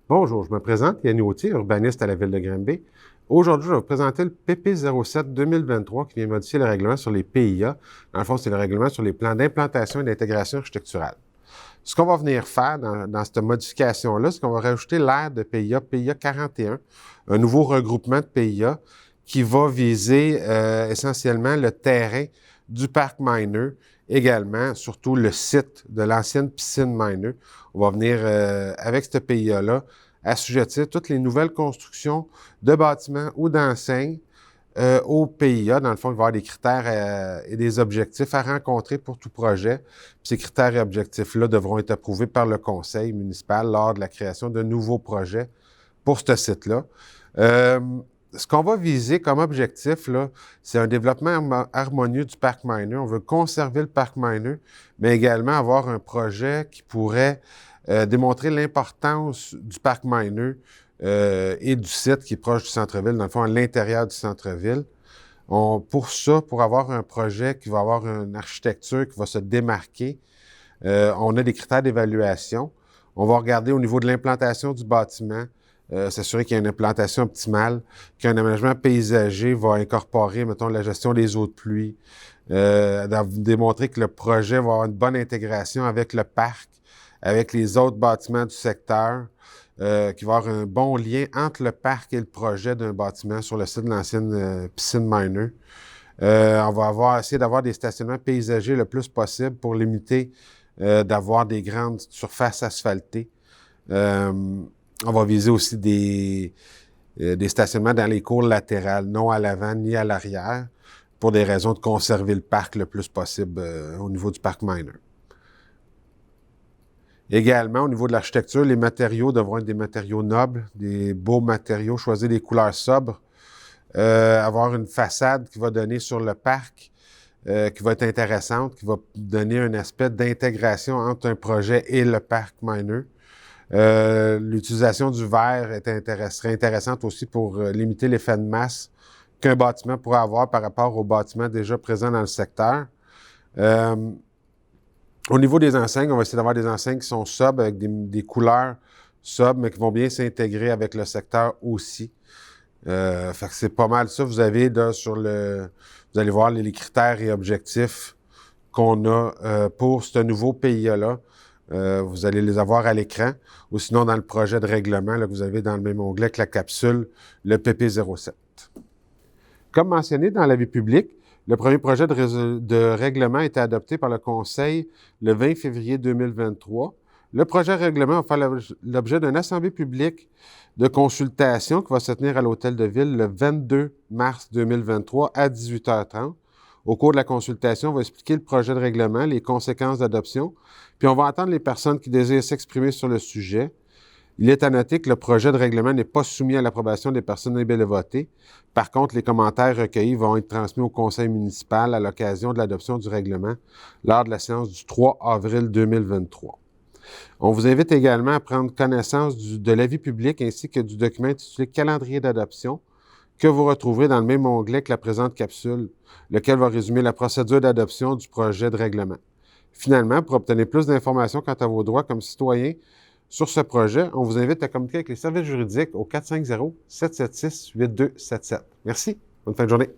Bonjour, je me présente, Yann Autier, urbaniste à la Ville de Granby. Aujourd'hui, je vais vous présenter le PP 07 2023 qui vient modifier le règlement sur les PIA. Dans le fond, c'est le règlement sur les plans d'implantation et d'intégration architecturale. Ce qu'on va venir faire dans cette modification-là, c'est qu'on va rajouter l'aire de PIA, PIA 41, un nouveau regroupement de PIA qui va viser essentiellement le terrain du parc Mineur, également, surtout le site de l'ancienne piscine Mineur. On va venir, avec ce PIA-là, assujettir toutes les nouvelles constructions de bâtiments ou d'enseignes au PIA. Dans le fond, il va y avoir des critères et des objectifs à rencontrer pour tout projet. Puis ces critères et objectifs-là devront être approuvés par le conseil municipal lors de la création de nouveaux projets pour ce site-là. Ce qu'on va viser comme objectif, là, c'est un développement harmonieux du parc Mineur. On veut conserver le parc Mineur, mais également avoir un projet qui pourrait démontrer l'importance du parc Mineur et du site qui est proche du centre-ville, dans le fond, à l'intérieur du centre-ville. Pour ça, pour avoir un projet qui va avoir une architecture qui va se démarquer, on a des critères d'évaluation. On va regarder au niveau de l'implantation du bâtiment, s'assurer qu'il y a une implantation optimale, qu'un aménagement paysager va incorporer, mettons, la gestion des eaux de pluie, démontrer que le projet va avoir une bonne intégration avec le parc, avec les autres bâtiments du secteur, qu'il va y avoir un bon lien entre le parc et le projet d'un bâtiment sur le site de l'ancienne piscine Mineur. On va essayer d'avoir des stationnements paysagers le plus possible pour limiter d'avoir des grandes surfaces asphaltées. On va viser aussi des stationnements dans les cours latérales, non à l'avant ni à l'arrière, pour des raisons de conserver le parc le plus possible au niveau du parc Mineur. Également, au niveau de l'architecture, les matériaux devront être des matériaux nobles, des beaux matériaux, choisir des couleurs sobres, avoir une façade qui va donner sur le parc, qui va être intéressante, qui va donner un aspect d'intégration entre un projet et le parc Mineur. L'utilisation du verre serait intéressante aussi pour limiter l'effet de masse qu'un bâtiment pourrait avoir par rapport aux bâtiments déjà présents dans le secteur. Au niveau des enseignes, on va essayer d'avoir des enseignes qui sont sobres, avec des couleurs sobres, mais qui vont bien s'intégrer avec le secteur aussi. Fait que c'est pas mal ça. Vous avez là, vous allez voir les critères et objectifs qu'on a pour ce nouveau PIA-là. Vous allez les avoir à l'écran, ou sinon dans le projet de règlement là, que vous avez dans le même onglet que la capsule, le PP 07. Comme mentionné dans l'avis public, le premier projet de règlement a été adopté par le Conseil le 20 février 2023. Le projet de règlement va faire l'objet d'une assemblée publique de consultation qui va se tenir à l'Hôtel de Ville le 22 mars 2023 à 18h30. Au cours de la consultation, on va expliquer le projet de règlement, les conséquences d'adoption, puis on va entendre les personnes qui désirent s'exprimer sur le sujet. Il est à noter que le projet de règlement n'est pas soumis à l'approbation des personnes éligibles à voter. Par contre, les commentaires recueillis vont être transmis au conseil municipal à l'occasion de l'adoption du règlement lors de la séance du 3 avril 2023. On vous invite également à prendre connaissance de l'avis public ainsi que du document intitulé « Calendrier d'adoption » que vous retrouverez dans le même onglet que la présente capsule, lequel va résumer la procédure d'adoption du projet de règlement. Finalement, pour obtenir plus d'informations quant à vos droits comme citoyen sur ce projet, on vous invite à communiquer avec les services juridiques au 450-776-8277. Merci. Bonne fin de journée.